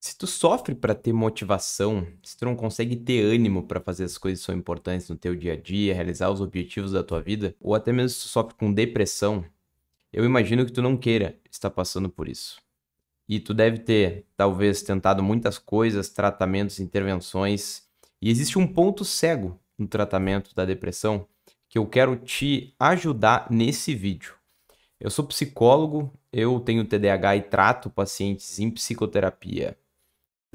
Se tu sofre para ter motivação, se tu não consegue ter ânimo para fazer as coisas que são importantes no teu dia a dia, realizar os objetivos da tua vida, ou até mesmo se tu sofre com depressão, eu imagino que tu não queira estar passando por isso. E tu deve ter, talvez, tentado muitas coisas, tratamentos, intervenções, e existe um ponto cego no tratamento da depressão que eu quero te ajudar nesse vídeo. Eu sou psicólogo, eu tenho TDAH e trato pacientes em psicoterapia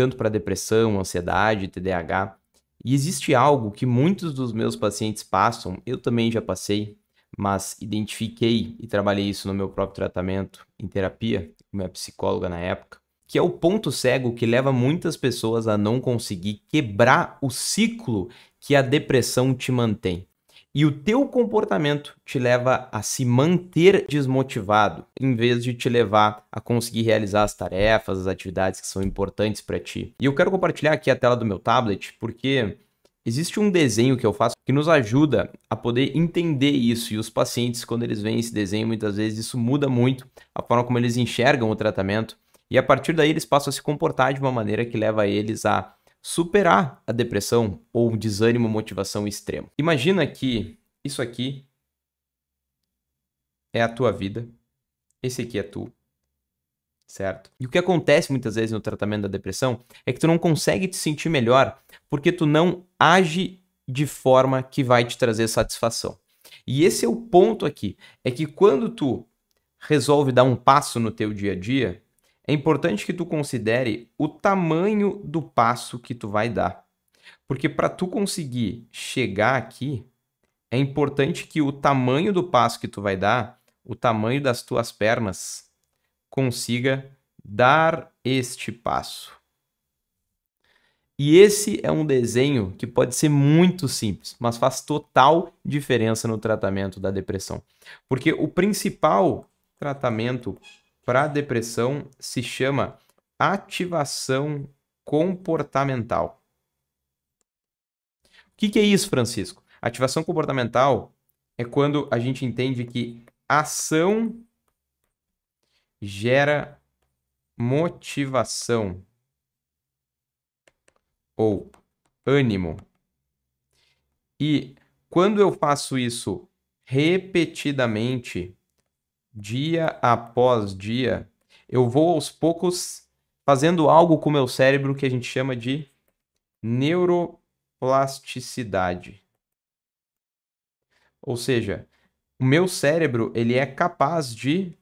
tanto para depressão, ansiedade, TDAH. E existe algo que muitos dos meus pacientes passam, eu também já passei, mas identifiquei e trabalhei isso no meu próprio tratamento em terapia, com minha psicóloga na época, que é o ponto cego que leva muitas pessoas a não conseguir quebrar o ciclo que a depressão te mantém. E o teu comportamento te leva a se manter desmotivado, em vez de te levar a conseguir realizar as tarefas, as atividades que são importantes para ti. E eu quero compartilhar aqui a tela do meu tablet, porque existe um desenho que eu faço que nos ajuda a poder entender isso. E os pacientes, quando eles veem esse desenho, muitas vezes isso muda muito a forma como eles enxergam o tratamento. E a partir daí eles passam a se comportar de uma maneira que leva eles a superar a depressão ou desânimo, motivação extremo. Imagina que isso aqui é a tua vida, esse aqui é tu, certo? E o que acontece muitas vezes no tratamento da depressão é que tu não consegue te sentir melhor porque tu não age de forma que vai te trazer satisfação. E esse é o ponto aqui, é que quando tu resolve dar um passo no teu dia a dia, é importante que tu considere o tamanho do passo que tu vai dar. Porque para tu conseguir chegar aqui, é importante que o tamanho do passo que tu vai dar, o tamanho das tuas pernas, consiga dar este passo. E esse é um desenho que pode ser muito simples, mas faz total diferença no tratamento da depressão. Porque o principal tratamento para a depressão se chama ativação comportamental. O que é isso, Francisco? Ativação comportamental é quando a gente entende que ação gera motivação ou ânimo. E quando eu faço isso repetidamente, dia após dia, eu vou aos poucos fazendo algo com o meu cérebro que a gente chama de neuroplasticidade. Ou seja, o meu cérebro ele é capaz de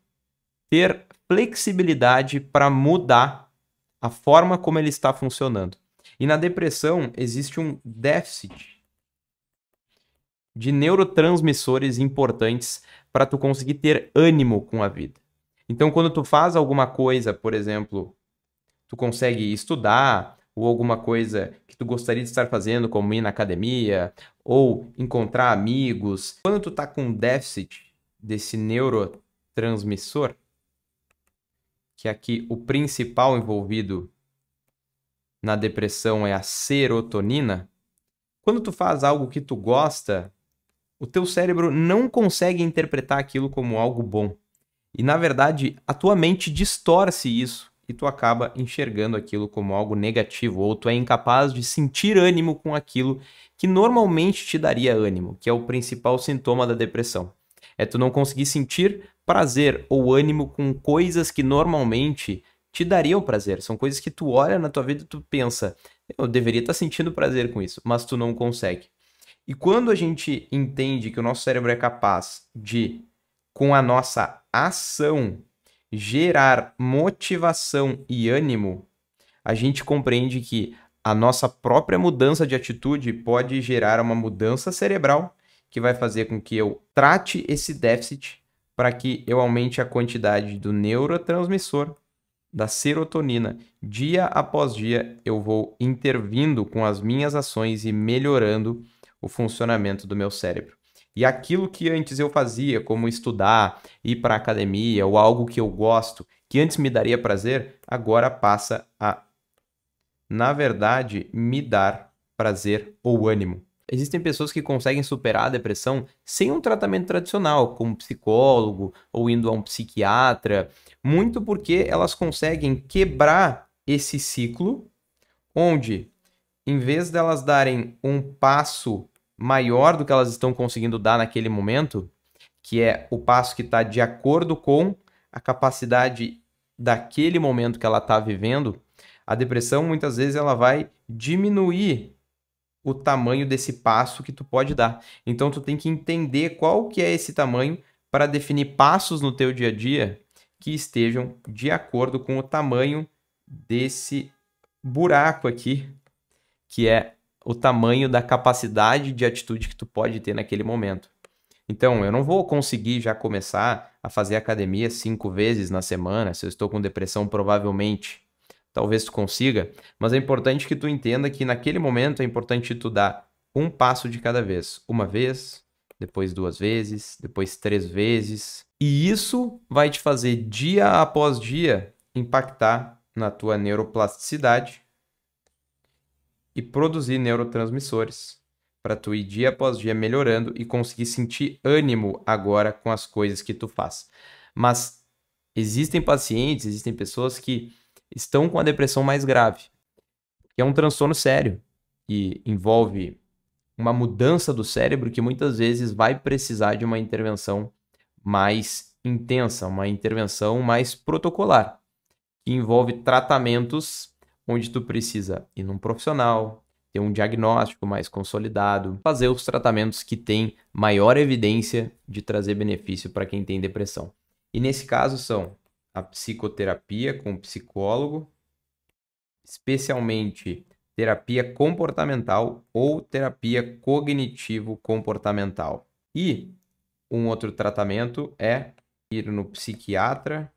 ter flexibilidade para mudar a forma como ele está funcionando. E na depressão existe um déficit de neurotransmissores importantes para tu conseguir ter ânimo com a vida. Então, quando tu faz alguma coisa, por exemplo, tu consegue estudar, ou alguma coisa que tu gostaria de estar fazendo, como ir na academia, ou encontrar amigos. Quando tu tá com déficit desse neurotransmissor, que aqui o principal envolvido na depressão é a serotonina, quando tu faz algo que tu gosta, o teu cérebro não consegue interpretar aquilo como algo bom. E, na verdade, a tua mente distorce isso e tu acaba enxergando aquilo como algo negativo, ou tu é incapaz de sentir ânimo com aquilo que normalmente te daria ânimo, que é o principal sintoma da depressão. É tu não conseguir sentir prazer ou ânimo com coisas que normalmente te dariam prazer. São coisas que tu olha na tua vida e tu pensa, eu deveria estar sentindo prazer com isso, mas tu não consegue. E quando a gente entende que o nosso cérebro é capaz de, com a nossa ação, gerar motivação e ânimo, a gente compreende que a nossa própria mudança de atitude pode gerar uma mudança cerebral que vai fazer com que eu trate esse déficit para que eu aumente a quantidade do neurotransmissor, da serotonina. Dia após dia eu vou intervindo com as minhas ações e melhorando o funcionamento do meu cérebro. E aquilo que antes eu fazia, como estudar, ir para a academia ou algo que eu gosto, que antes me daria prazer, agora passa a, na verdade, me dar prazer ou ânimo. Existem pessoas que conseguem superar a depressão sem um tratamento tradicional, como psicólogo ou indo a um psiquiatra, muito porque elas conseguem quebrar esse ciclo, onde, em vez delas darem um passo maior do que elas estão conseguindo dar naquele momento, que é o passo que está de acordo com a capacidade daquele momento que ela está vivendo, a depressão muitas vezes ela vai diminuir o tamanho desse passo que tu pode dar. Então tu tem que entender qual que é esse tamanho para definir passos no teu dia a dia que estejam de acordo com o tamanho desse buraco aqui, que é o tamanho da capacidade de atitude que tu pode ter naquele momento. Então, eu não vou conseguir já começar a fazer academia 5 vezes na semana, se eu estou com depressão, provavelmente. Talvez tu consiga, mas é importante que tu entenda que naquele momento é importante tu dar um passo de cada vez. Uma vez, depois 2 vezes, depois 3 vezes. E isso vai te fazer dia após dia impactar na tua neuroplasticidade e produzir neurotransmissores para tu ir dia após dia melhorando e conseguir sentir ânimo agora com as coisas que tu faz. Mas existem pacientes, existem pessoas que estão com a depressão mais grave, que é um transtorno sério e envolve uma mudança do cérebro que muitas vezes vai precisar de uma intervenção mais intensa, uma intervenção mais protocolar, que envolve tratamentos onde tu precisa ir num profissional, ter um diagnóstico mais consolidado, fazer os tratamentos que têm maior evidência de trazer benefício para quem tem depressão. E nesse caso são a psicoterapia com o psicólogo, especialmente terapia comportamental ou terapia cognitivo-comportamental. E um outro tratamento é ir no psiquiatra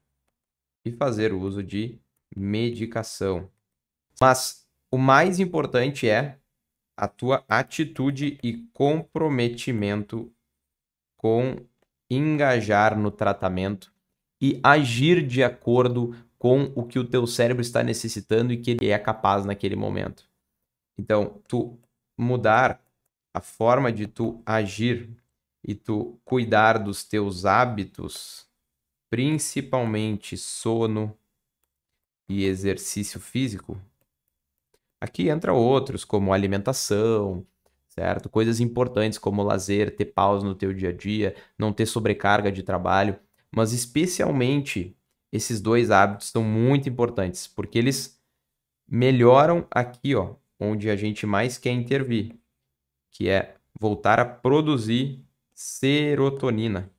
e fazer uso de medicação. Mas o mais importante é a tua atitude e comprometimento com engajar no tratamento e agir de acordo com o que o teu cérebro está necessitando e que ele é capaz naquele momento. Então, tu mudar a forma de tu agir e tu cuidar dos teus hábitos, principalmente sono e exercício físico. Aqui entra outros, como alimentação, certo? Coisas importantes como lazer, ter pausa no teu dia a dia, não ter sobrecarga de trabalho, mas especialmente esses 2 hábitos são muito importantes, porque eles melhoram aqui, ó, onde a gente mais quer intervir, que é voltar a produzir serotonina.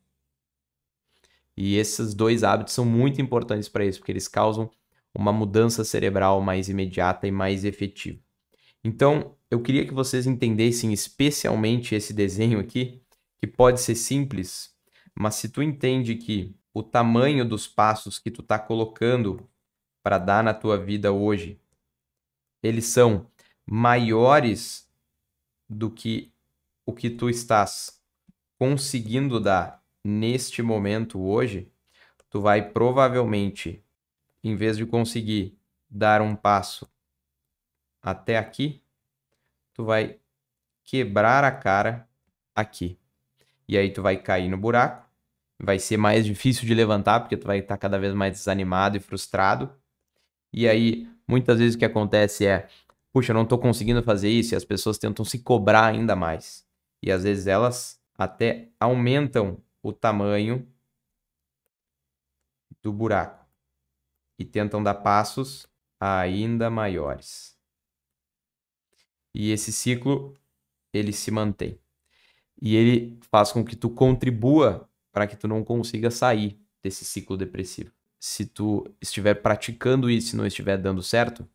E esses 2 hábitos são muito importantes para isso, porque eles causam uma mudança cerebral mais imediata e mais efetiva. Então, eu queria que vocês entendessem especialmente esse desenho aqui, que pode ser simples, mas se tu entende que o tamanho dos passos que tu está colocando para dar na tua vida hoje, eles são maiores do que o que tu estás conseguindo dar neste momento hoje, tu vai provavelmente, em vez de conseguir dar um passo até aqui, tu vai quebrar a cara aqui. E aí tu vai cair no buraco, vai ser mais difícil de levantar, porque tu vai estar cada vez mais desanimado e frustrado. E aí, muitas vezes o que acontece é, puxa, eu não estou conseguindo fazer isso, e as pessoas tentam se cobrar ainda mais. E às vezes elas até aumentam o tamanho do buraco e tentam dar passos ainda maiores. E esse ciclo, ele se mantém. E ele faz com que tu contribua para que tu não consiga sair desse ciclo depressivo. Se tu estiver praticando isso e não estiver dando certo,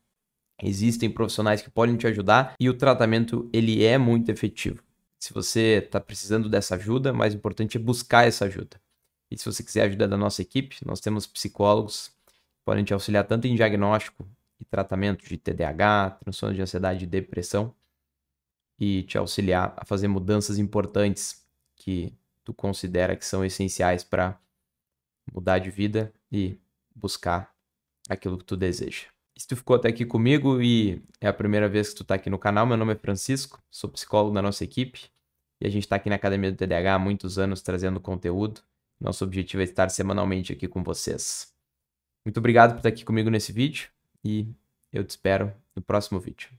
existem profissionais que podem te ajudar e o tratamento ele é muito efetivo. Se você está precisando dessa ajuda, o mais importante é buscar essa ajuda. E se você quiser a ajuda da nossa equipe, nós temos psicólogos que podem te auxiliar tanto em diagnóstico e tratamento de TDAH, transtorno de ansiedade e depressão, e te auxiliar a fazer mudanças importantes que tu considera que são essenciais para mudar de vida e buscar aquilo que tu deseja. Se tu ficou até aqui comigo e é a primeira vez que tu está aqui no canal, meu nome é Francisco, sou psicólogo da nossa equipe e a gente está aqui na Academia do TDAH há muitos anos trazendo conteúdo. Nosso objetivo é estar semanalmente aqui com vocês. Muito obrigado por estar aqui comigo nesse vídeo e Eu te espero no próximo vídeo.